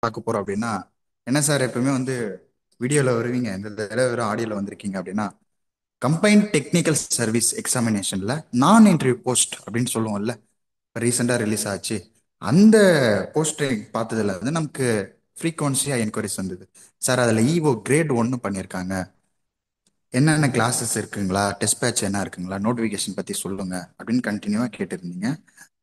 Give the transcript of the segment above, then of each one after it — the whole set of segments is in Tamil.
பார்க்க போறோம் அப்படின்னா என்ன சார் எப்பவுமே வீடியோல வருவீங்க இந்த தடவை வெறும் ஆடியோல வந்திருக்கீங்க அப்படின்னா கம்பைன்ட் டெக்னிக்கல் சர்வீஸ் எக்ஸாமினேஷன்ல நான் இன்டர்வியூ போஸ்ட் அப்படின்னு சொல்லுவோம்ல. ரீசெண்டா ரிலீஸ் ஆச்சு. அந்த போஸ்ட் பார்த்ததுல நமக்கு ஃப்ரீக்வன்சியா என்கொயரிஸ் வந்தது. சார் அதுல இஓ கிரேட் ஒன்னு பண்ணியிருக்காங்க, என்னென்ன கிளாஸஸ் இருக்குங்களா, டெஸ்ட் பேட்ச் என்ன இருக்குங்களா, நோட்டிஃபிகேஷன் பத்தி சொல்லுங்க அப்படின்னு கண்டினியூவா கேட்டிருந்தீங்க.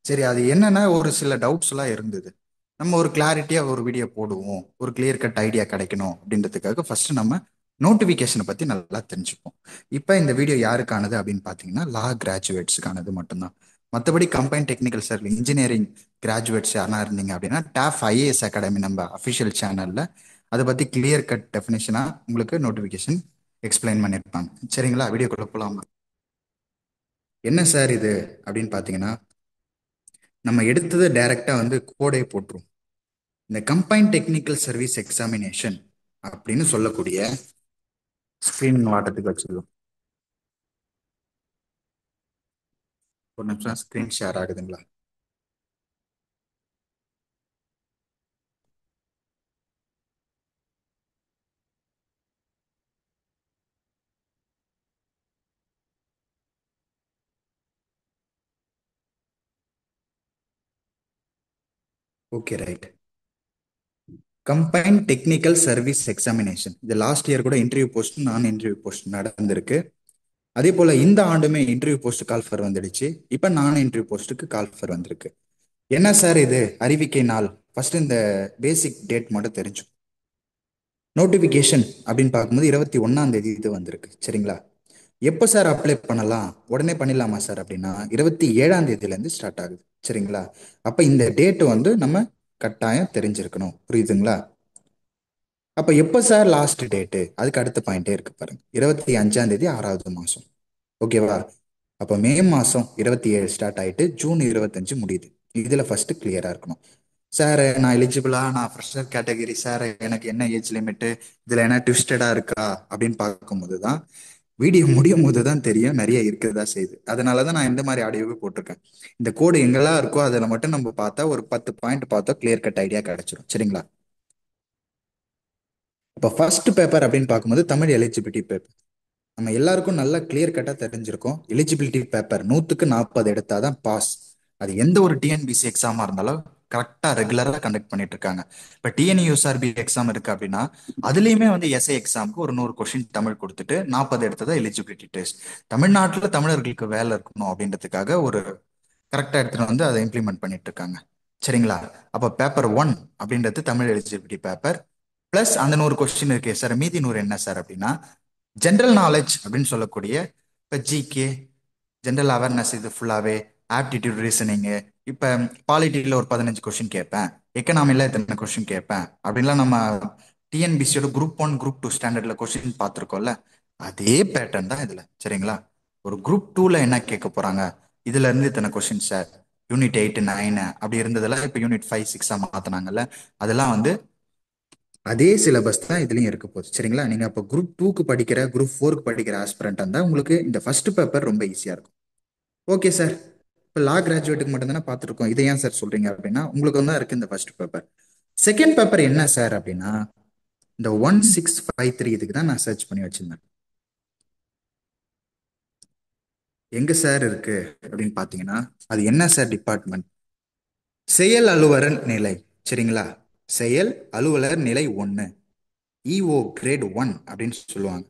சரி, அது என்னன்னா ஒரு சில டவுட்ஸ் எல்லாம் இருந்தது. நம்ம ஒரு கிளாரிட்டியா ஒரு வீடியோ போடுவோம், ஒரு கிளியர் கட் ஐடியா கிடைக்கணும் அப்படின்றதுக்காக ஃபர்ஸ்ட் நம்ம நோட்டிஃபிகேஷனை பத்தி நல்லா தெரிஞ்சுப்போம். இப்போ இந்த வீடியோ யாருக்கானது அப்படின்னு பார்த்தீங்கன்னா லா கிராஜுவேட்ஸுக்கானது மட்டும்தான். மற்றபடி combine technical service engineering graduates யாரா இருந்தீங்க அப்படின்னா டாஃப் ஐஏஎஸ் அகாடமி நம்ம அஃபிஷியல் சேனல்ல அதை பத்தி கிளியர் கட் டெஃபினேஷனா உங்களுக்கு நோட்டிஃபிகேஷன் எக்ஸ்பிளைன் பண்ணியிருப்பாங்க. சரிங்களா, வீடியோக்குள்ள போலாமா? என்ன சார் இது அப்படின்னு பார்த்தீங்கன்னா நம்ம எடுத்தது டைரக்டா கோடே போட்டுரும். இந்த கம்பைன் டெக்னிக்கல் சர்வீஸ் எக்ஸாமினேஷன் அப்படின்னு சொல்லக்கூடிய ஸ்கிரீன் வாட்டத்துக்கு வச்சிருக்கோம். ஒரு நிமிஷம், ஸ்கிரீன் ஷேர் ஆகுதுங்களா? Okay, right. Combine technical service examination இது லாஸ்ட் இயர் கூட interview post non interview post நடந்திருக்கு. அதே போல இந்த ஆண்டுமே இன்டர்வியூ போஸ்ட் கால் ஃபர் வந்துடுச்சு. இப்ப நான் இன்டர்வியூ போஸ்ட்டுக்கு கால் ஃபர் வந்திருக்கு. என்ன சார் இது அறிவிக்கை நாள்? ஃபர்ஸ்ட் இந்த பேசிக் டேட் மட்டும் தெரிஞ்சு. நோட்டிபிகேஷன் அப்படின்னு பார்க்கும்போது 21ஆம் தேதி இது வந்திருக்கு. சரிங்களா? எப்போ சார் அப்ளை பண்ணலாம், உடனே பண்ணிடலாமா சார் அப்படின்னா 27ஆம் தேதியிலேருந்து ஸ்டார்ட் ஆகுது. சரிங்களா? அப்போ இந்த டேட்டு நம்ம கட்டாயம் தெரிஞ்சிருக்கணும். புரியுதுங்களா? அப்போ எப்போ சார் லாஸ்ட் டேட்டு, அதுக்கு அடுத்த பாயிண்டே இருக்கு பாருங்க, 25ஆம் தேதி 6வது மாதம். ஓகேவா? அப்போ மே மாதம் 27 ஸ்டார்ட் ஆயிட்டு ஜூன் 25 முடியுது. இதுல ஃபர்ஸ்ட் கிளியரா இருக்கணும். சார் நான் எலிஜிபிளா, நான் ஃப்ரெஷர் கேட்டகரி சார், எனக்கு என்ன ஏஜ் லிமிட், இதுல என்ன ட்விஸ்டடா இருக்கா அப்படின்னு பார்க்கும்போது தான் வீடியோ முடியும் போது தான் தெரியும் நிறைய இருக்குதா செய்யுது. அதனாலதான் நான் இந்த மாதிரி ஆடியோவே போட்டிருக்கேன். இந்த கோடு எங்கெல்லாம் இருக்கோ அதில் மட்டும் நம்ம பார்த்தா ஒரு 10 பாயிண்ட் பார்த்தா கிளியர் கட் ஐடியா கிடைச்சிரும். சரிங்களா? இப்போ ஃபர்ஸ்ட் பேப்பர் அப்படின்னு பார்க்கும்போது தமிழ் எலிஜிபிலிட்டி பேப்பர். நம்ம எல்லாருக்கும் நல்லா கிளியர் கட்டா தெரிஞ்சிருக்கும், எலிஜிபிலிட்டி பேப்பர் 100க்கு 40 எடுத்தாதான் பாஸ். அது எந்த ஒரு டிஎன்பிசி எக்ஸாமா இருந்தாலும் கரெக்டா ரெகுலரா கண்டக்ட் பண்ணிட்டு இருக்காங்க. இப்ப டிஎன்யூஎஸ்ஆர்பி எக்ஸாம் இருக்கு அப்படின்னா அதுலயுமே எஸ்ஐ எக்ஸாமுக்கு ஒரு 100 கொஸ்டின் தமிழ் கொடுத்துட்டு 40 எடுத்ததா எலிஜிபிலிட்டி டெஸ்ட். தமிழ்நாட்டுல தமிழர்களுக்கு வேலை இருக்கணும் அப்படின்றதுக்காக ஒரு கரெக்டா எடுத்துட்டு அதை இம்ப்ளிமெண்ட் பண்ணிட்டு இருக்காங்க. சரிங்களா? அப்ப பேப்பர் 1 அப்படின்றது தமிழ் எலிஜிபிலிட்டி பேப்பர். பிளஸ் அந்த 100 கொஸ்டின் இருக்கு சார், மீதி 100 என்ன சார் அப்படின்னா ஜென்ரல் நாலேஜ் அப்படின்னு சொல்லக்கூடிய இப்போ ஜிகே, ஜென்ரல் அவேர்னஸ், இது ஃபுல்லாவே ஆப்டிடியூட் ரீசனிங்கு. இப்போ பாலிட்டியில் ஒரு 15 கொஸ்டின் கேட்பேன், எக்கனாமில எத்தனை கொஸ்டின் கேட்பேன் அப்படின்லாம் நம்ம டிஎன்பிசியோட குரூப் 1 குரூப் 2 ஸ்டாண்டர்ட்ல கொஸ்டின் பார்த்துருக்கோம்ல. அதே பேட்டர்ன் தான் இதுல. சரிங்களா? ஒரு குரூப் 2ல என்ன கேட்க போறாங்க, இதுல இருந்து இத்தனை கொஸ்டின் சார், யூனிட் 8 9 அப்படி இருந்ததெல்லாம் இப்போ யூனிட் 5 6 மாத்தினாங்கல்ல. அதெல்லாம் அதே சிலபஸ் தான் இதுலயும் இருக்க போகுது. சரிங்களா? நீங்க அப்போ குரூப் 2க்கு படிக்கிற, குரூப் 4க்கு படிக்கிற ஆஸ்பிரண்டா இருந்தா உங்களுக்கு இந்த ஃபர்ஸ்ட் பேப்பர் ரொம்ப ஈஸியா இருக்கும். ஓகே சார், இப்போ லா கிராஜுவேட்டுக்கு மட்டும் தானே பார்த்துருக்கோம், இதை ஏன் சார் சொல்றீங்க அப்படின்னா உங்களுக்கு தான் இருக்கு இந்த ஃபர்ஸ்ட் பேப்பர். செகண்ட் பேப்பர் என்ன சார் அப்படின்னா இந்த 1653 இதுக்கு தான் நான் சர்ச் பண்ணி வச்சிருந்தேன். எங்க சார் இருக்கு அப்படின்னு பாத்தீங்கன்னா அது என்ன சார் டிபார்ட்மெண்ட்? செயல் அலுவலர் நிலை. சரிங்களா? செயல் அலுவலர் நிலை 1, இஓ கிரேட் 1 அப்படின்னு சொல்லுவாங்க.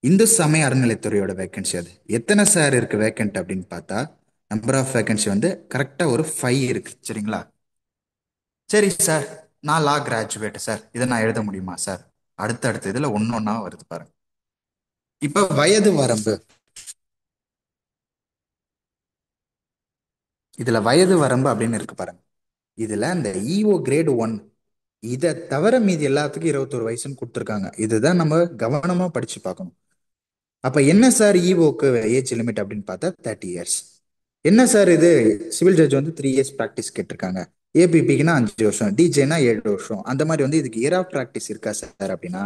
இந்து சமய அறநிலைத்துறையோட வேகன்சி. அது எத்தனை சார் இருக்கு வேகன்ட் அப்படின்னு பார்த்தா நம்பர் ஆஃப் வேகன்சி கரெக்டா ஒரு 5 இருக்கு. சரிங்களா? சரி சார், நான் லா கிராஜுவேட் சார், இதை நான் எழுத முடியுமா சார்? அடுத்தடுத்த இதுல ஒன்னொன்னா வருது பாருங்க. இப்ப வயது வரம்பு, இதுல வயது வரம்பு அப்படின்னு இருக்கு பாருங்க. இதுல இந்த இஓ கிரேட் 1 இதை தவிர மீதி எல்லாத்துக்கும் 21 வயசுன்னு கொடுத்துருக்காங்க. இதுதான் நம்ம கவனமா படிச்சு பார்க்கணும். அப்ப என்ன சார் இஓக்கு ஏஜ் லிமிட் அப்படின்னு பார்த்தா 30 இயர்ஸ். என்ன சார் இது, சிவில் ஜட்ஜ் 3 இயர்ஸ் ப்ராக்டிஸ் கேட்டிருக்காங்க, ஏபிபிக்குனா 5 வருஷம், டிஜேனா 7 வருஷம், அந்த மாதிரி இதுக்கு இயர் ஆஃப் ப்ராக்டிஸ் இருக்கா சார் அப்படின்னா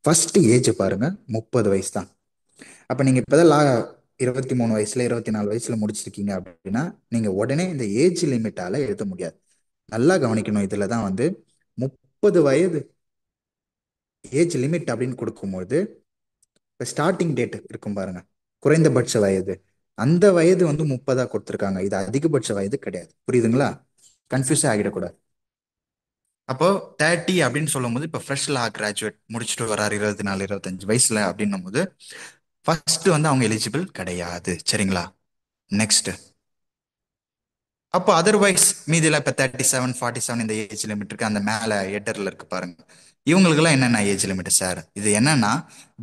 ஃபர்ஸ்ட் ஏஜ் பாருங்க, 30 வயசு தான். அப்ப நீங்க இப்பதான் 23 வயசுல 24 வயசுல முடிச்சிருக்கீங்க அப்படின்னா நீங்க உடனே இந்த ஏஜ் லிமிட்டால எழுத முடியாது. நல்லா கவனிக்கணும். இதுல தான் 30 வயது ஏஜ் லிமிட் அப்படின்னு கொடுக்கும்போது, இப்போ ஸ்டார்டிங் டேட் இருக்கும் பாருங்க, குறைந்தபட்ச வயது, அந்த வயது வந்து 30 கொடுத்துருக்காங்க. இது அதிகபட்ச வயது கிடையாது. புரியுதுங்களா? கன்ஃபியூஸே ஆகிடக்கூடாது. அப்போ 30 அப்படின்னு சொல்லும் போது, இப்போ ஃப்ரெஷ் லா கிராஜுவேட் முடிச்சுட்டு வராரு 24 25 வயசுல அப்படின்னும் போது, ஃபர்ஸ்ட் வந்து அவங்க எலிஜிபிள் கிடையாது. சரிங்களா? நெக்ஸ்ட், அப்போ அதர்வைஸ் மீதில இப்போ 37 47 இந்த ஏஜ் லிமிட் இருக்கு, அந்த மேல ஹெட்டர்ல இருக்கு பாருங்க, இவங்களுக்கெல்லாம் என்னென்ன ஏஜ் லிமிட் சார்? இது என்னன்னா,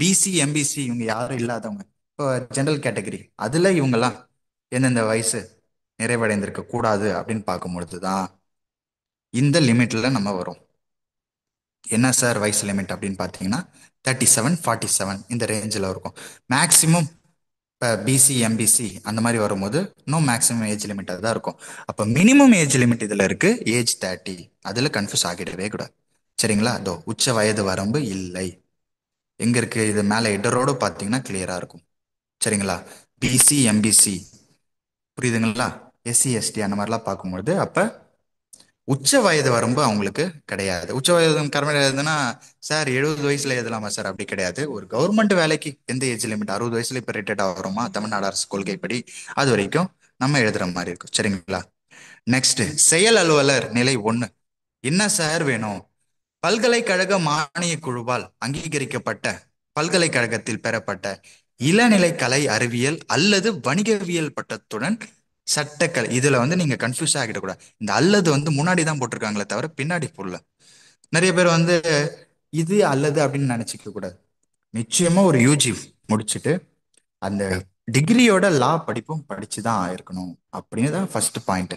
பிசி எம்பிசி இவங்க யாரும் இல்லாதவங்க, இப்போ ஜெனரல் கேட்டகரி அதுல இவங்கெல்லாம் எந்தெந்த வயசு நிறைவடைந்திருக்க கூடாது அப்படின்னு பார்க்கும்பொழுது தான் இந்த லிமிட்ல நம்ம வரும். என்ன சார் வயசு லிமிட் அப்படின்னு பார்த்தீங்கன்னா, 37 47 இந்த ரேஞ்சில் இருக்கும். மேக்சிமம் இப்போ பிசி எம்பிசி அந்த மாதிரி வரும்போது இன்னும் மேக்ஸிமம் ஏஜ் லிமிட்டாக தான் இருக்கும். அப்போ மினிமம் ஏஜ் லிமிட் இதில் இருக்கு, ஏஜ் 30. அதில் கன்ஃபியூஸ் ஆகிடவே கூடாது. சரிங்களா? அதோ உச்ச வயது வரம்பு இல்லை. எங்க இருக்கு? இது மேலே ஹெட்டரோடு பார்த்தீங்கன்னா கிளியரா இருக்கும். சரிங்களா? பிசி எம்பிசி, புரியுதுங்களா? எஸ்சி எஸ்டி அந்த மாதிரிலாம் பார்க்கும்பொழுது அப்போ உச்ச வயது வரம்பு அவங்களுக்கு கிடையாது. உச்ச வயது கிடையாதுன்னா, சார் 70 வயசுல எழுதலாமா சார்? அப்படி கிடையாது. ஒரு கவர்மெண்ட் வேலைக்கு எந்த ஏஜ் லிமிட், 60 வயசுல இப்ப ரிட்டையர்ட் ஆகிறோமா தமிழ்நாடு அரசு கொள்கைப்படி, அது வரைக்கும் நம்ம எழுதுற மாதிரி இருக்கும். சரிங்களா? நெக்ஸ்ட், செயல் அலுவலர் நிலை 1. என்ன சார் வேணும்? பல்கலைக்கழக மானிய குழுவால் அங்கீகரிக்கப்பட்ட பல்கலைக்கழகத்தில் பெறப்பட்ட இளநிலை கலை அறிவியல் அல்லது வணிகவியல் பட்டத்துடன் சட்டக்கலை. இதுல வந்து நீங்க கன்ஃபியூஸ் ஆகிடக்கூடாது. இந்த அல்லது வந்து முன்னாடி தான் போட்டிருக்காங்களே தவிர பின்னாடி போடல. நிறைய பேர் வந்து இது அல்லது அப்படின்னு நினைச்சுக்க கூடாது. நிச்சயமா ஒரு யூஜி முடிச்சுட்டு அந்த டிகிரியோட லா படிப்பும் படிச்சுதான் இருக்கணும் அப்படின்னு தான் ஃபர்ஸ்ட் பாயிண்ட்.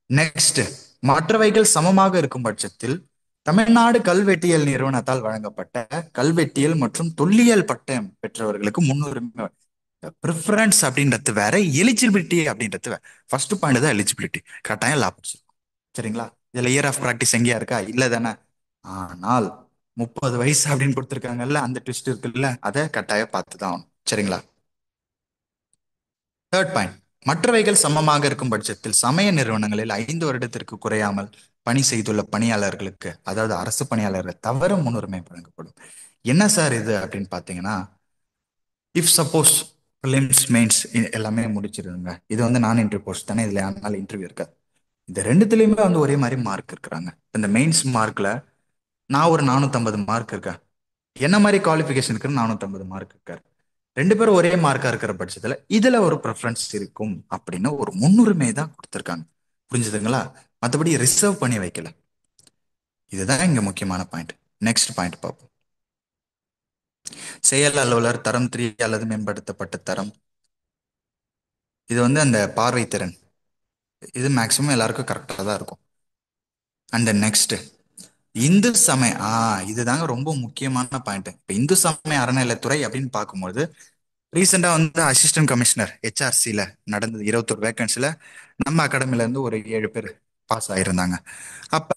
நெக்ஸ்ட், மற்றவைகள் சமமாக இருக்கும் பட்சத்தில் தமிழ்நாடு கல்வெட்டியல் நிறுவனத்தால் வழங்கப்பட்ட கல்வெட்டியல் மற்றும் தொல்லியல் பட்டம் பெற்றவர்களுக்கு முன்னுரிமை. ப்ரிஃபரன்ஸ் அப்படின்றது வேற, எலிஜிபிலிட்டி அப்படின்றது வேற. ஃபர்ஸ்ட் பாயிண்ட் தான் எலிஜிபிலிட்டி. கட்டாயம் லா படிச்சிருக்கோம். சரிங்களா? இதுல இயர் ஆஃப் ப்ராக்டிஸ் எங்கேயா இருக்கா? இல்ல தானே? ஆனால் 30 வயசு அப்படின்னு கொடுத்துருக்காங்கல்ல, அந்த ட்விஸ்ட் இருக்குல்ல, அதை கட்டாயம் பார்த்து தான் ஆகணும். சரிங்களா? தேர்ட் பாயிண்ட், மற்றவைகள் சமமாக இருக்கும் பட்சத்தில் சமய நிறுவனங்களில் 5 வருடத்திற்கு குறையாமல் பணி செய்துள்ள பணியாளர்களுக்கு, அதாவது அரசு பணியாளர்கள் தவிர முன்னுரிமை வழங்கப்படும். என்ன சார் இது அப்படின்னு பார்த்தீங்கன்னா, இஃப் சப்போஸ் ப்ரிலிம்ஸ் மெயின்ஸ் எல்லாமே முடிச்சிருங்க, இது வந்து நான் இன்டர்வியூ போஸ்ட் தானே, இதுல யாருனால இன்டர்வியூ இருக்காது. இந்த ரெண்டுத்துலயுமே வந்து ஒரே மாதிரி மார்க் இருக்கிறாங்க. இந்த மெயின்ஸ் மார்க்ல நான் ஒரு 450 மார்க் இருக்கேன், என்ன மாதிரி குவாலிஃபிகேஷன் இருக்குன்னு 450 மார்க் இருக்காரு. ரெண்டு பேரும் ஒரே மார்க்கா இருக்கிற பட்சத்துல இதுல ஒரு ப்ரிஃபரன்ஸ் இருக்கும் அப்படின்னு ஒரு முன்னுரிமை தான் கொடுத்துருக்காங்க. புரிஞ்சுதுங்களா? மற்றபடி ரிசர்வ் பண்ணி வைக்கல. இதுதான் இங்க முக்கியமான பாயிண்ட். நெக்ஸ்ட் பாயிண்ட் பார்ப்போம். செயல் அலுவலர் தரம் 3 அல்லது மேம்படுத்தப்பட்ட தரம். இது வந்து அந்த பார்வை திறன், இது மேக்சிமம் எல்லாருக்கும் கரெக்டாக தான் இருக்கும். அண்ட் நெக்ஸ்ட், இந்து சமய இதுதாங்க ரொம்ப முக்கியமான பாயிண்ட். இப்ப இந்து சமய அறநிலையத்துறை அப்படின்னு பார்க்கும்போது, ரீசெண்டா வந்து அசிஸ்டன்ட் கமிஷனர் ஹெச்ஆர்சில நடந்தது 21 வேகன்சில நம்ம அகாடமில இருந்து ஒரு 7 பேர் பாஸ் ஆயிருந்தாங்க. அப்ப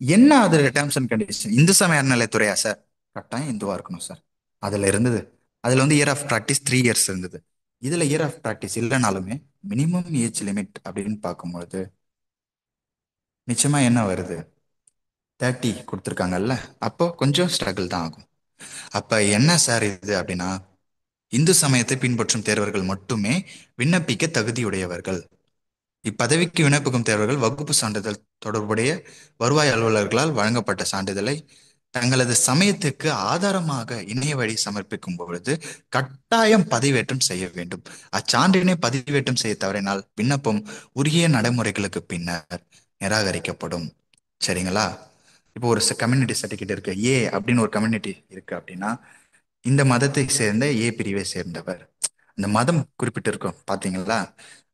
என்ன அது டேர்ம்ஸ் அண்ட் கண்டிஷன்? இந்து சமய அறநிலையத்துறையா சார்? கட்டாயம் இந்துவா இருக்கணும் சார். அதுல இருந்தது, அதுல வந்து இயர் ஆஃப் ப்ராக்டிஸ் 3 இயர்ஸ் இருந்தது. இதுல இயர் ஆஃப் ப்ராக்டிஸ் இல்லைனாலுமே மினிமம் ஏஜ் லிமிட் அப்படின்னு பார்க்கும்பொழுது நிச்சயமா என்ன வருது? 30 கொடுத்துருக்காங்கல்ல. அப்போ கொஞ்சம் ஸ்ட்ரகிள் தான் ஆகும். அப்ப என்ன சார் இது அப்படின்னா, இந்து சமயத்தை பின்பற்றும் தேர்வர்கள் மட்டுமே விண்ணப்பிக்க தகுதியுடையவர்கள். இப்பதவிக்கு விண்ணப்பிக்கும் தேர்வர்கள் வகுப்பு சான்றிதழ் தொடர்புடைய வருவாய் அலுவலர்களால் வழங்கப்பட்ட சான்றிதழை தங்களது சமயத்துக்கு ஆதாரமாக இணைய வழி சமர்ப்பிக்கும் பொழுது கட்டாயம் பதிவேற்றம் செய்ய வேண்டும். அச்சான்றினை பதிவேற்றம் செய்ய தவறினால் விண்ணப்பம் உரிய நடைமுறைகளுக்கு பின்னர் நிராகரிக்கப்படும். சரிங்களா? இப்போ ஒரு கம்யூனிட்டி சர்டிஃபிகேட் இருக்கு, ஏ அப்படின்னு ஒரு கம்யூனிட்டி இருக்கு அப்படின்னா, இந்த மதத்தை சேர்ந்த ஏ பிரிவை சேர்ந்தவர், அந்த மதம் குறிப்பிட்டு இருக்கும் பாத்தீங்களா?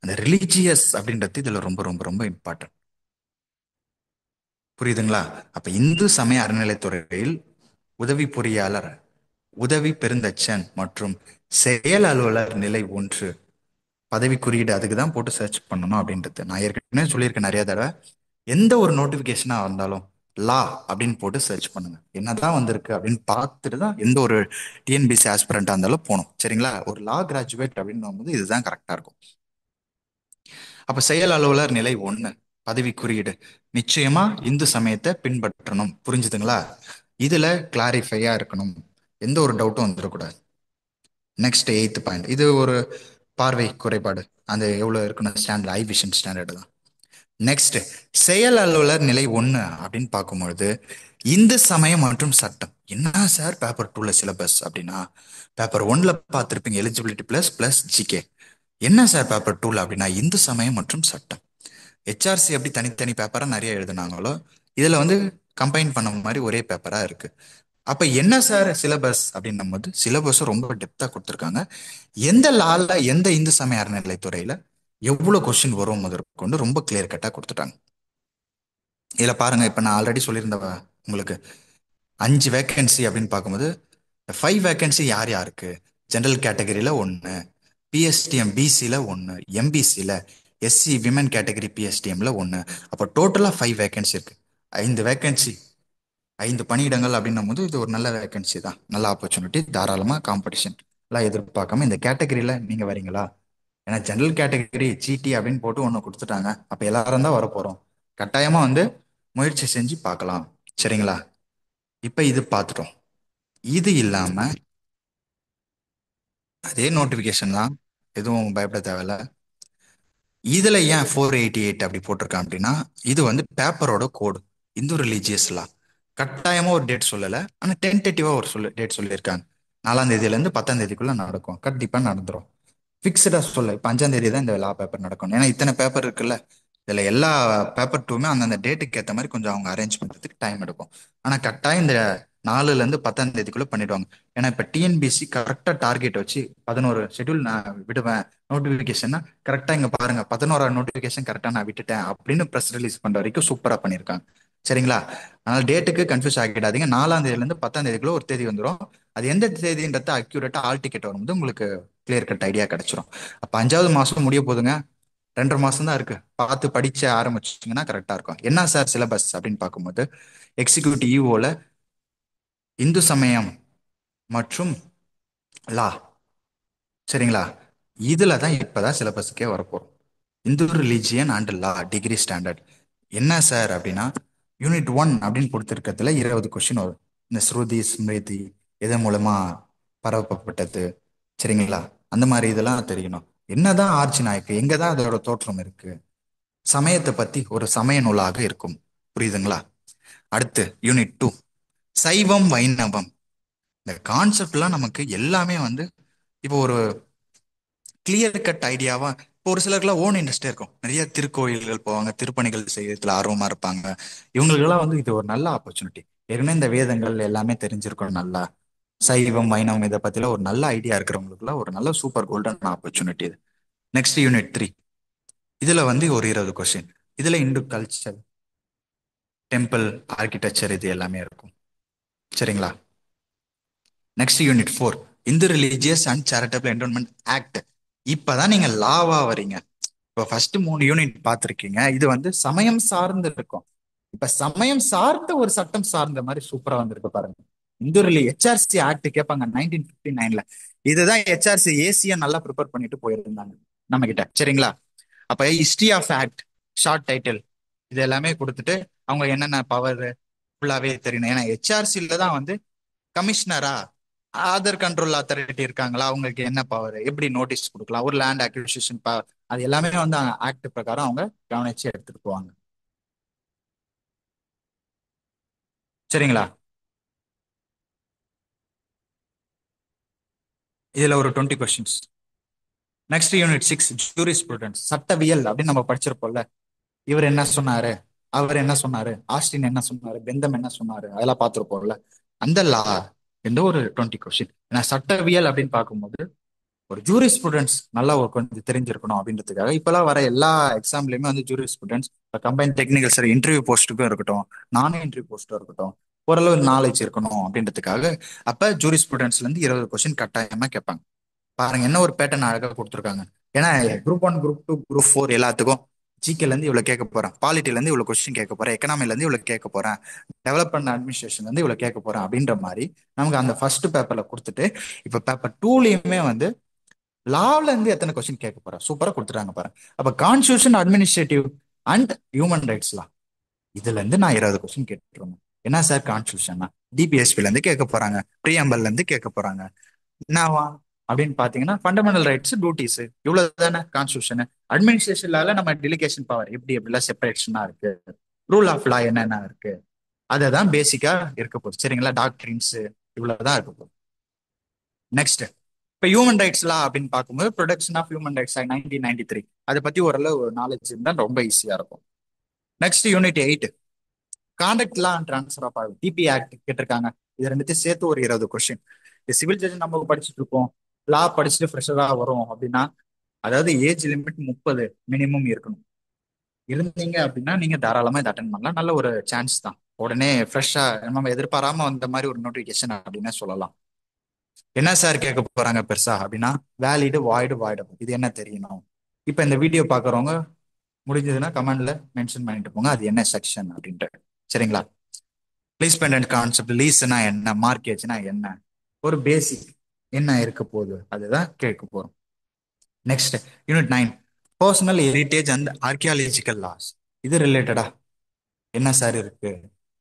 அந்த ரிலீஜியஸ் அப்படின்றது இதுல ரொம்ப ரொம்ப ரொம்ப இம்பார்ட்டன்ட். புரியுதுங்களா? அப்ப இந்து சமய அறநிலைத்துறையில் உதவி பொறியாளர், உதவி பெருந்தச்சன் மற்றும் செயல் அலுவலர் நிலை 1 பதவி குறியீடு, அதுக்கு தான் போட்டு சர்ச் பண்ணணும் அப்படின்றது நான் ஏற்கனவே சொல்லியிருக்கேன் நிறைய தடவை. எந்த ஒரு நோட்டிபிகேஷனா இருந்தாலும் லா அப்படின்னு போட்டு சர்ச் பண்ணுங்க. என்னதான் வந்திருக்கு அப்படின்னு பார்த்துட்டு தான் எந்த ஒரு டிஎன்பிசி ஆஸ்பிரண்டா இருந்தாலும் போகணும். சரிங்களா? ஒரு லா கிராஜுவேட் அப்படின்னு போது இதுதான் கரெக்டா இருக்கும். அப்ப செயல் அலுவலர் நிலை 1 பதவி குறியீடு. நிச்சயமா இந்து சமயத்தை பின்பற்றணும். புரிஞ்சுதுங்களா? இதுல கிளாரிஃபையா இருக்கணும். எந்த ஒரு டவுட்டும் வந்துடக்கூடாது. நெக்ஸ்ட் எய்த் பாயிண்ட், இது ஒரு பார்வை குறைபாடு. அந்த எவ்வளவு இருக்குன்னு ஸ்டாண்டர்ட், ஐ விஷன் ஸ்டாண்டர்டு தான். நெக்ஸ்ட், செயல் அலுவலர் நிலை 1 அப்படின்னு பார்க்கும்பொழுது இந்து சமயம் மற்றும் சட்டம். என்ன சார் பேப்பர் 2ல சிலபஸ் அப்படின்னா, பேப்பர் 1ல பார்த்துருப்பீங்க எலிஜிபிலிட்டி பிளஸ் பிளஸ் ஜிகே. என்ன சார் பேப்பர் 2ல அப்படின்னா இந்து சமயம் மற்றும் சட்டம். ஹெச்ஆர்சி எப்படி தனித்தனி பேப்பரா நிறைய எழுதுனாங்களோ, இதுல வந்து கம்பைன் பண்ண மாதிரி ஒரே பேப்பரா இருக்கு. அப்ப என்ன சார் சிலபஸ் அப்படின்னும் போது சிலபஸ் ரொம்ப டெப்தா கொடுத்துருக்காங்க. எந்த லால எந்த இந்து சமய அறநிலைத்துறையில எவ்வளவு கொஸ்டின் வரும் முதற்கொண்டு ரொம்ப கிளியர் கட்டா கொடுத்துட்டாங்க. இதுல பாருங்க, இப்ப நான் ஆல்ரெடி சொல்லியிருந்த உங்களுக்கு 5 வேகன்சி அப்படின்னு பார்க்கும்போது 5 வேகன்சி யார் யாருக்கு? ஜெனரல் கேட்டகரியில 1, பிஎஸ்டிஎம் பிசில 1, எம்பிசில, எஸ்சி விமன் கேட்டகரி பிஎஸ்டிஎம்ல 1. அப்போ டோட்டலா 5 வேகன்சி இருக்கு. 5 வேகன்சி, 5 பணியிடங்கள் அப்படின்னும் போது இது ஒரு நல்ல வேகன்சி தான், நல்ல ஆப்பர்ச்சுனிட்டி. தாராளமா காம்படிஷன் எல்லாம் எதிர்பார்க்காம இந்த கேட்டகரியில நீங்க வரீங்களா? ஏன்னா ஜெனரல் கேட்டகரி ஜிடி அப்படின்னு போட்டு ஒன்று கொடுத்துட்டாங்க. அப்ப எல்லாரும் தான் வரப்போறோம். கட்டாயமா வந்து முயற்சி செஞ்சு பார்க்கலாம். சரிங்களா? இப்ப இது பார்த்துட்டோம். இது இல்லாம அதே நோட்டிபிகேஷன் தான், எதுவும் பயப்பட தேவையில்ல. இதுல ஏன் 488 அப்படி போட்டிருக்கான் அப்படின்னா, இது வந்து பேப்பரோட கோடு. இந்து ரிலீஜியஸ்லாம் கட்டாயமா ஒரு டேட் சொல்லல, ஆனா டென்டேட்டிவா ஒரு டேட் சொல்லியிருக்காங்க. 4ஆம் தேதியில இருந்து 10ஆம் தேதிக்குள்ள நடக்கும், கண்டிப்பா நடந்துரும். ஃபிக்ஸ்டா சொல்ல இப்ப 5ஆம் தேதி தான் இந்த லா பேப்பர் நடக்கும். ஏன்னா இத்தனை பேப்பர் இருக்குல்ல, இதுல எல்லா பேப்பர் டூமே அந்தந்த டேட்டுக்கு ஏற்ற மாதிரி கொஞ்சம் அவங்க அரேஞ்ச் பண்றதுக்கு டைம் எடுக்கும். ஆனா கட்டாயம் இந்த 4ல இருந்து 10ஆம் தேதிக்குள்ள பண்ணிடுவாங்க. ஏன்னா இப்ப டிஎன்பிசி கரெக்டா டார்கெட் வச்சு 11 ஷெட்யூல் நான் விடுவேன், நோட்டிபிகேஷன் கரெக்டா இங்க பாருங்க 11ஆவது நோட்டிபிகேஷன் கரெக்டா நான் விட்டுட்டேன் அப்படின்னு ப்ரெஸ் ரிலீஸ் பண்ற வரைக்கும் சூப்பரா பண்ணியிருக்காங்க. சரிங்களா? அதனால டேட்டுக்கு கன்ஃபியூஸ் ஆகிடாதீங்க. 4ஆம் தேதியில இருந்து 10ஆம் தேதிக்குள்ள ஒரு தேதி வந்துடும். அது எந்த தேதின்றத அக்யூரேட்டா ஆல் டிக்கெட் வரும்போது உங்களுக்கு கிளியர் கட் ஐடியா கிடைச்சிரும். அப்ப 5வது மாசம் முடிய போதுங்க. 2.5 மாசம் தான் இருக்கு. பார்த்து படிச்ச ஆரம்பிச்சிங்கன்னா கரெக்டா இருக்கும். என்ன சார் சிலபஸ் அப்படின்னு பார்க்கும்போது எக்ஸிக்யூட்டிவ் இஓல இந்து சமயம் மற்றும் லா. சரிங்களா? இதுல தான் இப்பதான் சிலபஸுக்கே வரப்போறோம். Hindu religion and law degree standard. என்ன சார் அப்படின்னா, யூனிட் 1 அப்படின்னு கொடுத்துருக்கிறதுல 20 கொஸ்டின் வரும். இந்த ஸ்ருதி ஸ்மிருதி எதன் மூலமா பரப்பப்பட்டது, சரிங்களா, அந்த மாதிரி இதெல்லாம் தெரியணும். என்னதான் ஆர்ச்சி நாயக்கு, எங்கதான் அதோட தோற்றம் இருக்கு, சமயத்தை பத்தி ஒரு சமய நூலாக இருக்கும். புரியுதுங்களா? அடுத்து யூனிட் 2 சைவம் வைணவம். இந்த கான்செப்ட்லாம் நமக்கு எல்லாமே வந்து இப்போ ஒரு கிளியர் கட் ஐடியாவா. இப்போ ஒரு சிலருக்குலாம் ஓன் இன்ட்ரெஸ்டே இருக்கும், நிறைய திருக்கோயில்கள் போவாங்க, திருப்பணிகள் செய்யறதுல ஆர்வமா இருப்பாங்க. இவங்களுக்கெல்லாம் வந்து இது ஒரு நல்ல ஆப்பர்ச்சுனிட்டி. ஏற்கனவே இந்த வேதங்கள் எல்லாமே தெரிஞ்சிருக்கும் நல்லா. சைவம் வைணவம் இதை பத்தில ஒரு நல்ல ஐடியா இருக்கிறவங்களுக்குலாம் ஒரு நல்ல சூப்பர் கோல்டன் ஆப்பர்ச்சுனிட்டி இது. நெக்ஸ்ட் யூனிட் 3, இதுல வந்து ஒரு 20 கொஸ்டின். இதுல இந்து கல்ச்சர், டெம்பிள் ஆர்கிடெக்சர் இது எல்லாமே இருக்கும். சரிங்களா? Next unit 4 Hindu religious and charitable endowment act. இப்பதான் நீங்க லாவா வரீங்க. இப்போ ஃபர்ஸ்ட் 3 யூனிட் பார்த்துருக்கீங்க, இது வந்து சமயம் சார்ந்து இருக்கும். இப்ப சமயம் சார்ந்த ஒரு சட்டம் சார்ந்த மாதிரி சூப்பரா வந்திருக்கு பாருங்க. இந்து ஹெச்ஆர்சி ஆக்ட் கேட்பாங்க 1959ல. இதுதான் ஹெச்ஆர்சி ஏசியா நல்லா ப்ரிப்பேர் பண்ணிட்டு போயிருந்தாங்க நம்ம கிட்ட. சரிங்களா? அப்ப history of act, short title, இது எல்லாமே கொடுத்துட்டு அவங்க என்னென்ன பவர் ஃபுல்லாவே தெரியணும். ஏன்னா ஹெச்ஆர்சில தான் வந்து கமிஷனரா, அதர் கண்ட்ரோல் அத்தாரிட்டி இருக்காங்களா, அவங்களுக்கு என்ன பவர், எப்படி நோட்டீஸ் கொடுக்கலாம், ஒரு லேண்ட் அக்விசிஷன் பவர், அது எல்லாமே வந்து ஆக்ட் பிரகாரம் அவங்க கவனிச்சு எடுத்துட்டு போவாங்க. சரிங்களா? இதுல ஒரு 20 கொஸ்டின்ஸ். நெக்ஸ்ட் யூனிட் 6 ஜூரிஸ்ப்ரூடன்ஸ், சட்டவியல் அப்படின்னு நம்ம படிச்சிருப்போம்ல. இவர் என்ன சொன்னாரு, அவர் என்ன சொன்னாரு, ஆஸ்டின் என்ன சொன்னாரு, பெந்தம் என்ன சொன்னாரு, அதெல்லாம் பார்த்துருப்போம்ல. அந்த லா என்ற ஒரு 20 கொஸ்டின். ஏன்னா சட்டவியல் அப்படின்னு பார்க்கும்போது ஒரு ஜூரி ஸ்டூடெண்ட்ஸ் நல்லா ஒரு கொஞ்சம் தெரிஞ்சிருக்கணும் அப்படின்றதுக்காக இப்பெல்லாம் வர எல்லா எக்ஸாம்லயுமே வந்து ஜூரி ஸ்டூடெண்ட்ஸ் கம்பைன் டெக்னிக்கல் சரி இன்டர்வியூ போஸ்ட்டுக்கும் இருக்கட்டும், நான் இன்டர்வியூ போஸ்ட்டும் இருக்கட்டும், ஓரளவு நாலேஜ் இருக்கணும் அப்படின்றதுக்காக அப்ப ஜூரி ஸ்டூடெண்ட்ஸ்ல இருந்து 20 கொஸ்டின் கட்டாயமா கேட்பாங்க. பாருங்க என்ன ஒரு பேட்டர்ன் அழகா கொடுத்துருக்காங்க. ஏன்னா குரூப் 1 குரூப் 2 குரூப் 4 எல்லாத்துக்கும் ஜிகேல இருந்து இவ்வளவு கேட்க போறேன், பாலிட்டில இருந்து இவ்வளவு கொஸ்டின் கேட்க போறேன், எக்கனாமில இருந்து இவ்வளவு கேட்க போறேன், டெவலப்மெண்ட் அட்மினிஸ்ட்ரேஷன்ல இருந்து இவ்வளவு கேட்க போறேன் அப்படின்ற மாதிரி நமக்கு அந்த ஃபர்ஸ்ட் பேப்பர்ல கொடுத்துட்டு இப்ப பேப்பர் 2லயுமே வந்து லாவ்ல இருந்து எத்தனை கொஸ்டின் கேட்க போறா சூப்பரா கொடுத்துட்டாங்க பாருங்க. அப்ப கான்ஸ்டியூஷன் அட்மினிஸ்ட்ரேட்டிவ் அண்ட் ஹியூமன் ரைட்ஸ்லாம். இதுல இருந்து நான் 20 கொஸ்டின் கேட்டுருவேன். என்ன சார் கான்ஸ்டியூஷன்னா, டிபிஎஸ்பில இருந்து கேட்க போறாங்க, பிரியாம்பல்ல இருந்து கேட்க போறாங்க. என்னவா அப்படின்னு பாத்தீங்கன்னா, ஃபண்டமெண்டல் ரைட்ஸ் டியூட்டிஸ் இவ்வளவு தானே கான்ஸ்டியூஷன். அட்மினிஸ்ட்ரேஷன்ல நம்ம டெலிகேஷன் பவர் எப்படி எப்படிலாம் செப்பரேஷனா இருக்கு, ரூல் ஆஃப் லா என்னென்ன இருக்கு, அதை தான் பேசிக்கா இருக்க போகுது. சரிங்களா, டாக்டரின்ஸ் இவ்வளவுதான் இருக்க போகுது. நெக்ஸ்ட், இப்போ ஹியூமன் ரைட்ஸ் லா அப்படின்னு பார்க்கும்போது ப்ரொடெக்ஷன் ஆஃப் ஹியூமன் ரைட்ஸ் 1993, அதை பத்தி ஓரளவு நாலேஜ் இருந்தால் ரொம்ப ஈஸியா இருக்கும். Next unit 8, contract law and transfer of TP act கேட்டிருக்காங்க. இது ரெண்டுத்தையும் சேர்த்து ஒரு 20 கொஸ்டின். சிவில் ஜட்ஜ் நம்ம படிச்சுட்டு இருக்கோம், லா படிச்சுட்டு ஃப்ரெஷரா வரும் அப்படின்னா, அதாவது ஏஜ் லிமிட் 30 மினிமம் இருக்கணும். இருந்தீங்க அப்படின்னா நீங்க தாராளமா இதை அட்டன் பண்ணலாம். நல்ல ஒரு சான்ஸ் தான். உடனே ஃப்ரெஷ்ஷா நம்ம எதிர்பாராம வந்த மாதிரி ஒரு நோட்டிபிகேஷன் அப்படின்னு சொல்லலாம். என்ன சார் கேட்க போறாங்க பெருசா அப்படின்னா, வேலிடு வாய்டு வாய்டபிள் இது என்ன தெரியணும். இப்ப இந்த வீடியோ பாக்குறவங்க முடிஞ்சதுன்னா கமெண்ட்ல மென்ஷன் பண்ணிட்டு போங்க அது என்ன செக்ஷன் அப்படின்ட்டு. சரிங்களா, லீஸ் பெண்டன்ட் கான்செப்ட், லீஸ்னா என்ன, மார்க்கேஜ்னா என்ன, ஒரு பேசிக் என்ன இருக்க போகுது அதுதான் கேட்க போறோம். Next unit 9, personal heritage and archaeological laws. இது ரிலேட்டடா என்ன சார் இருக்கு,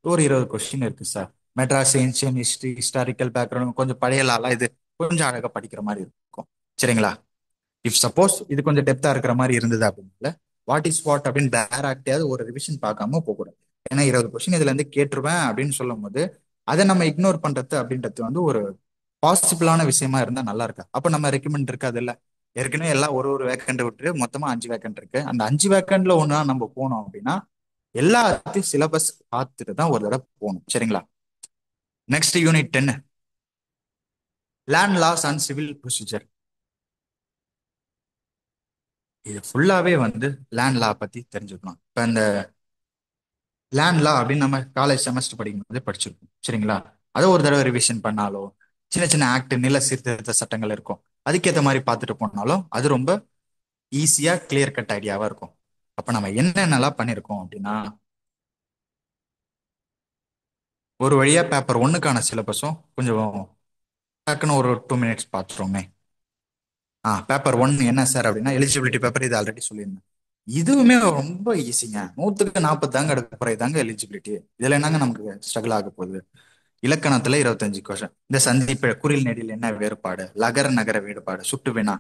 ஒரு 20 கொஸ்டின் இருக்கு sir. Madras ancient history, historical background, கொஞ்சம் பழைய லாலாம் இது கொஞ்சம் அழகா படிக்கிற மாதிரி இருக்கும். சரிங்களா, இஃப் சப்போஸ் இது கொஞ்சம் டெப்தா இருக்கிற மாதிரி இருந்தது அப்படின்னால வாட் இஸ் வாட் அப்படின்னு பேர் ஆக்டியாவது ஒரு ரிவிஷன் பார்க்காம போகக்கூடாது. ஏன்னா 20 கொஸ்டின் இதுல இருந்து கேட்டுருவேன் அப்படின்னு சொல்லும் போது அதை நம்ம இக்னோர் பண்றது அப்படின்றது ஒரு பாசிபிளான விஷயமா இருந்தா நல்லா இருக்கா. அப்ப நம்ம ரெக்கமெண்ட் இருக்காது இல்ல. ஏற்கனவே எல்லாம் ஒரு ஒரு வேக்கண்ட் விட்டு மொத்தமா 5 வேக்கண்ட் இருக்கு. அந்த 5 வேக்கண்ட்ல ஒண்ணா நம்ம போனோம் அப்படின்னா எல்லாத்தையும் சிலபஸ் பார்த்துட்டு தான் ஒரு தடவை போகணும். சரிங்களா, next unit 10, land laws and civil procedure. இது ஃபுல்லாவே லேண்ட் லா பத்தி தெரிஞ்சுக்கணும். இப்ப இந்த லேண்ட் லா அப்படின்னு நம்ம காலேஜ் செமஸ்டர் படிக்கும் போது படிச்சிருக்கோம். சரிங்களா, அதை ஒரு தடவை ரிவிஷன் பண்ணாலோ, சின்ன சின்ன ஆக்ட் நில சீர்திருத்த சட்டங்கள் இருக்கும், அதுக்கேற்ற மாதிரி பார்த்துட்டு போனாலும் அது ரொம்ப ஈஸியா கிளியர் கட் ஐடியாவா இருக்கும். அப்ப நம்ம என்னென்னலாம் பண்ணியிருக்கோம் அப்படின்னா, ஒரு வழியா பேப்பர் ஒன்னுக்கான சிலபஸும் கொஞ்சம் டக்குன்னு ஒரு 2 மினிட்ஸ் பார்த்துருவோமே. பேப்பர் ஒன் என்ன சார் அப்படின்னா, எலிஜிபிலிட்டி பேப்பர், இது ஆல்ரெடி சொல்லியிருந்தேன். இதுவுமே ரொம்ப ஈஸிங்க. 100க்கு 40 தாங்க எடுக்க போறது தாங்க எலிஜிபிலிட்டி. இதுல என்னங்க நமக்கு ஸ்ட்ரகிள் ஆக போகுது. இலக்கணத்துல 25 கொஸ்டின், இந்த சந்திப்பு குறில் நெடில் என்ன வேறுபாடு, லகர நகர வேறுபாடு, சுட்டு வினா,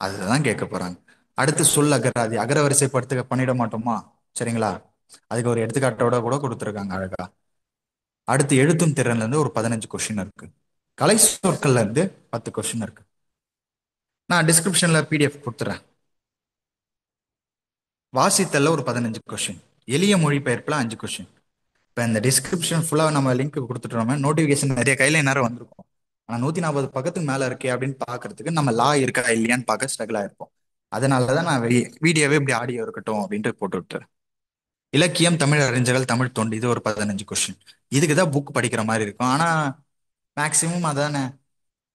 அதுதான் கேட்க போறாங்க. அடுத்து சொல் அகராதி, அகரவரிசைப்படுத்த பண்ணிட மாட்டோமா. சரிங்களா, அதுக்கு ஒரு எடுத்துக்காட்டோட கூட கொடுத்துருக்காங்க அழகா. அடுத்து எழுத்தும் திறன்ல இருந்து ஒரு 15 கொஸ்டின் இருக்கு. கலை சொற்கள்ல இருந்து 10 கொஸ்டின் இருக்கு. நான் டிஸ்கிரிப்ஷன்ல பிடிஎஃப் கொடுத்துறேன். வாசித்தல்ல ஒரு 15 கொஸ்டின், எளிய மொழிபெயர்ப்புல 5 கொஸ்டின். இப்போ இந்த டிஸ்கிரிப்ஷன் ஃபுல்லாக நம்ம லிங்க் கொடுத்துட்டோம். நோட்டிஃபிகேஷன் நிறைய கையில நேரம் வந்திருக்கும். ஆனால் 140 பக்கத்துக்கு மேலே இருக்கே அப்படின்னு பார்க்கறதுக்கு நம்ம லா இருக்கா இல்லையான்னு பார்க்க ஸ்ட்ரகிள் ஆயிருக்கும். அதனால தான் நான் வீடியோவே இப்படி ஆடியோ இருக்கட்டும் அப்படின்ட்டு போட்டு விட்டுறேன். இலக்கியம், தமிழ் அறிஞர்கள், தமிழ் தொண்டு, இது ஒரு 15 கொஸ்டின். இதுக்கு தான் புக் படிக்கிற மாதிரி இருக்கும். ஆனால் மேக்சிமம் அதானே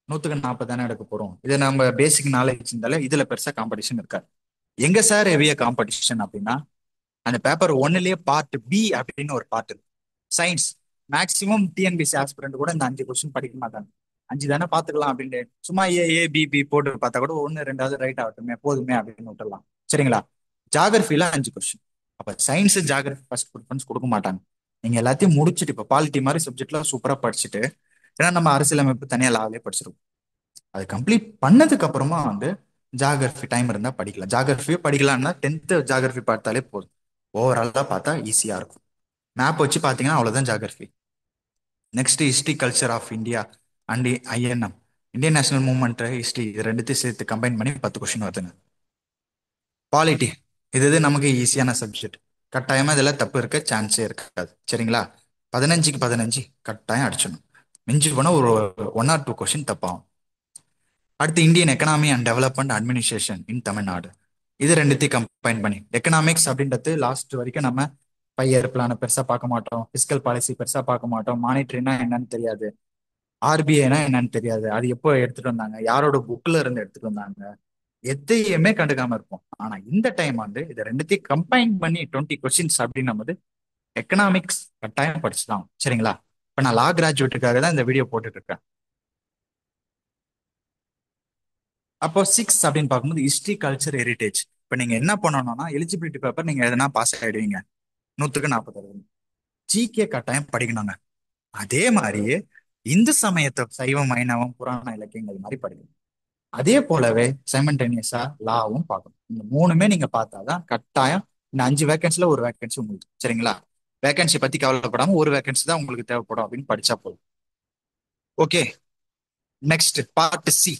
100க்கு 40 தானே எடுக்க போறோம். இதை நம்ம பேசிக் நாலேஜ் இருந்தாலே இதுல பெருசா காம்படிஷன் இருக்காது. எங்க சார் ஹெவியா காம்படிஷன் அப்படின்னா, அந்த பேப்பர் ஒன்னுலயே பார்ட் பி அப்படின்னு ஒரு பார்ட் இருக்கு, சயின்ஸ். மேக்சிமம் டிஎன்பிசி ஆஸ்பிரண்ட் கூட இந்த 5 கொஸ்டின் படிக்க மாட்டாங்க. 5 தானே பாத்துக்கலாம் அப்படின்னு சும்மா ஏ பி போட்டு பார்த்தா கூட ஒன்னு ரெண்டாவது ரைட் ஆகட்டுமே போதுமே அப்படின்னு விட்டுலாம். சரிங்களா, ஜாகிரபில 5 கொஸ்டின். அப்ப சயின்ஸ் ஜாகிரபி ஃபர்ஸ்ட் ப்ரிஃபரன்ஸ் கொடுக்க மாட்டாங்க. நீங்க எல்லாத்தையும் முடிச்சுட்டு இப்ப பாலிட்டி மாதிரி சப்ஜெக்ட்லாம் சூப்பரா படிச்சுட்டு, ஏன்னா நம்ம அரசியலமைப்பு தனியா லாவிலே படிச்சிருக்கோம், அது கம்ப்ளீட் பண்ணதுக்கு அப்புறமா ஜாகிரபி டைம் இருந்தா படிக்கலாம். ஜாகிரபியே படிக்கலாம்னா 10th ஜாகிரபி பார்த்தாலே போதும். ஓவராலா பார்த்தா ஈஸியா இருக்கும். மேப் வச்சு பாத்தீங்கன்னா அவ்வளவுதான் geography. Next history culture of India and INM, Indian national movement history, இது ரெண்டுத்தையும் சேர்த்து கம்பைன் பண்ணி 10 கொஸ்டின் வருதுங்க. பாலிட்டி, இது நமக்கு ஈஸியான சப்ஜெக்ட். கட்டாயமா இதெல்லாம் தப்பு இருக்க சான்ஸே இருக்காது. சரிங்களா, 15க்கு 15 கட்டாயம் அடிச்சிடணும். மிஞ்சி போனா ஒரு 1 or 2 கொஸ்டின் தப்பாகும். அடுத்து Indian economy and development administration இன் தமிழ்நாடு, இது ரெண்டுத்தையும் கம்பைன் பண்ணி எக்கனாமிக்ஸ் அப்படின்றது லாஸ்ட் வரைக்கும் நம்ம 5 இயர் பிளான பெருசா பார்க்க மாட்டோம், பிசிக்கல் பாலிசி பெருசா பார்க்க மாட்டோம், மானிட்டரினா என்னன்னு தெரியாது, ஆர்பிஐனா என்னன்னு தெரியாது, அது எப்போ எடுத்துட்டு வந்தாங்க, யாரோட புக்ல இருந்து எடுத்துட்டு வந்தாங்க, எதையுமே கண்டுக்காம இருப்போம். ஆனா இந்த டைம் இதை ரெண்டுத்தையும் கம்பைன் பண்ணி 20 கொஸ்டின்ஸ் அப்படின்னு நம்ம எக்கனாமிக்ஸ் கட்டாயம் படிச்சுதான். சரிங்களா, இப்ப நான் லா கிராஜுவேட்டுக்காக தான் இந்த வீடியோ போட்டுட்டு இருக்கேன். அப்போ 6 அப்படின்னு பார்க்கும்போது ஹிஸ்டரி கல்ச்சர் ஹெரிட்டேஜ், இப்ப நீங்க என்ன பண்ணணும்னா எலிஜிபிலிட்டி பேப்பர் நீங்க எதனா பாஸ் ஆயிடுவீங்க. 100க்கு 40. ஜிகே கட்டாயம் படிக்கணுங்க. அதே மாதிரியே இந்து சமயத்தை சைவம் வைணவம் புராண இலக்கியங்கள் மாதிரி படிக்கணும். அதே போலவே சைமல்டேனியஸா லாவும் பார்க்கணும். இந்த மூணுமே நீங்க பார்த்தாதான் கட்டாயம் இந்த 5 வேகன்சில ஒரு வேகன்சி உங்களுக்கு, சரிங்களா? வேகன்சி பத்தி கவலைப்படாம ஒரு வேகன்சி தான் உங்களுக்கு தேவைப்படும் அப்படின்னு படிச்சா போதும். ஓகே. Next part C.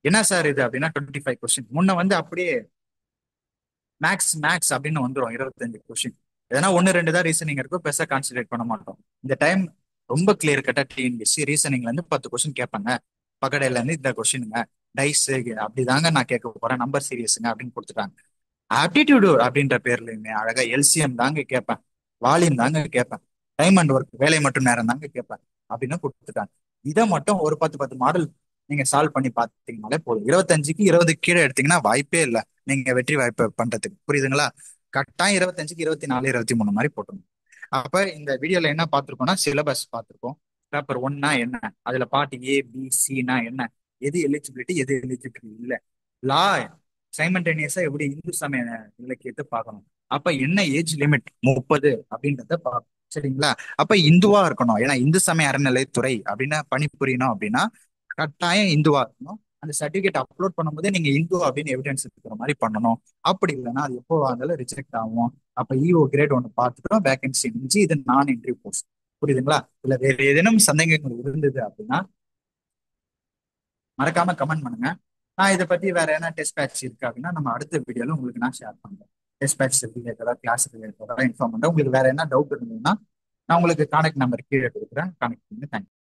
என்ன சார் இது அப்படின்னா 25 கொஸ்டின். முன்ன வந்து அப்படியே மேக்ஸ் மேக்ஸ் அப்படின்னு வந்துடும் 25 கொஸ்டின். எதனா ஒன்னு ரெண்டு தான் ரீசனிங் இருக்கும், பெருசா கான்சென்ட்ரேட் பண்ண மாட்டோம். இந்த டைம் ரொம்ப கிளியர் கட்டா டிஎன்பிஎஸ்சி ரீசனிங்ல இருந்து 10 கொஸ்டின் கேட்பாங்க. பகடையில இருந்து இந்த கொஸ்டினுங்க, டைஸ் அப்படிதாங்க நான் கேட்க போறேன், நம்பர் சீரியஸுங்க அப்படின்னு கொடுத்துட்டாங்க. ஆப்டிடியூடு அப்படின்ற பேர்லயுமே அழகா எல்சிஎம் தாங்க கேட்பேன், வால்யூம் தாங்க கேட்பேன், டைம் அண்ட் ஒர்க் வேலை மற்றும் நேரம் தாங்க கேட்பேன் அப்படின்னு கொடுத்துட்டாங்க. இதை மட்டும் ஒரு 10 மாடல் நீங்க சால்வ் பண்ணி பார்த்தீங்கனாலே போதும். 25க்கு 20 கீழே எடுத்தீங்கன்னா வாய்ப்பே இல்லை நீங்க வெற்றி வாய்ப்பு பண்றதுக்கு. புரியுதுங்களா? கட்டாயம் 25க்கு 24 23 மாதிரி போட்டணும். அப்ப இந்த வீடியோல என்ன பார்த்திருக்கோம்னா சிலபஸ் பார்த்திருக்கோம். பேப்பர் ஒன்னா என்ன, அதுல பார்ட் ஏ பி சினா என்ன, எது எலிஜிபிலிட்டி எது எலிஜிபிலிட்டி இல்ல, லா சைமல்டேனியஸா எப்படி இந்து சமய இலக்கியத்தை பார்க்கணும். அப்ப என்ன ஏஜ் லிமிட் 30 அப்படின்றத பார்க்கணும். சரிங்களா? அப்ப இந்துவா இருக்கணும். ஏன்னா இந்து சமய அறநிலைத்துறை அப்படின்னா பணிபுரியணும் அப்படின்னா கட்டாயம் இந்துவா இருக்கணும். அந்த சர்டிபிகேட் அப்லோட் பண்ணும்போதே நீங்க இந்து அப்படின்னு எவிடன்ஸ் இருக்கிற மாதிரி பண்ணணும். அப்படி இல்லைன்னா அது எப்போ இருந்தாலும் ரிஜெக்ட் ஆகும். அப்ப இஓ கிரேட் ஒன்று பார்த்துட்டோம், வேகன்சி இருந்துச்சு, இது நான் என்ட்ரி போஸ்ட். புரியுதுங்களா? இல்ல வேற ஏதேனும் சந்தேகங்கள் இருந்தது அப்படின்னா மறக்காம கமெண்ட் பண்ணுங்க. நான் இதை பத்தி வேற என்ன டெஸ்ட் பேட்ச் இருக்கு அப்படின்னா நம்ம அடுத்த வீடியோல உங்களுக்கு நான் ஷேர் பண்றேன். டெஸ்ட் பேட்ச் ரிலேட்டடா கிளாஸ் ரிலேட்டடா இன்ஃபார்ம் பண்றேன். உங்களுக்கு வேற என்ன டவுட் இருந்ததுன்னா நான் உங்களுக்கு கான்டாக்ட் நம்பர் கீழே கொடுக்குறேன், கான்டாக்ட் பண்ணுங்க. தேங்க்யூ.